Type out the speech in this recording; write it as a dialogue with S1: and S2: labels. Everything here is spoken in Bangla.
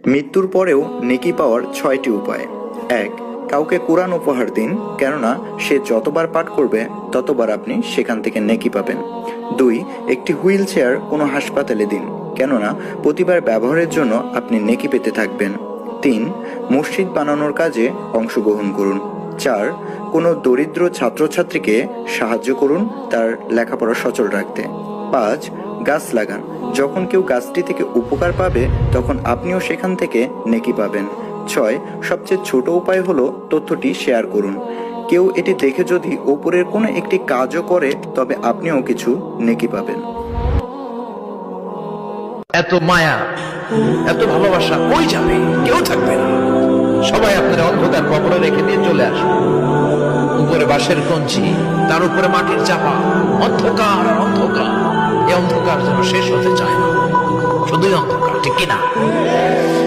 S1: মৃত্যুর পরেও নেকি পাওয়ার 6টি উপায়। 1. কাউকে কোরআন উপহার দিন, কেননা সে যতবার পাঠ করবে ততবার আপনি সেখান থেকে নেকি পাবেন। 2. একটি হুইল চেয়ার কোনো হাসপাতালে দিন, কেননা প্রতিবার ব্যবহারের জন্য আপনি নেকি পেতে থাকবেন। 3. মসজিদ বানানোর কাজে অংশগ্রহণ করুন। 4. কোনো দরিদ্র ছাত্রছাত্রীকে সাহায্য করুন তার লেখাপড়া সচল রাখতে। 5. গাছ লাগান, যখন কেউ গাছটি থেকে উপকার পাবে তখন আপনিও সেখান থেকে নেকি পাবেন। 6. সবচেয়ে ছোট উপায় হলো তথ্যটি শেয়ার করুন। কেউ এটি দেখে যদি ওপরের কোনো একটি কাজও করে তবে আপনিও কিছু নেকি পাবেন।
S2: এত মায়া, এত ভালোবাসা কই যাবে? কেউ থাকবে না। সবাই আপনার অন্ধকার কবরে রেখে দিয়ে চলে আসবে। উপরে বাঁশের কঞ্চি, তার উপরে মাটির চাপা, অন্ধকার আর অন্ধকার। এই অন্ধকার যেন শেষ হতে চায় না, শুধুই অন্ধকার, ঠিক কিনা?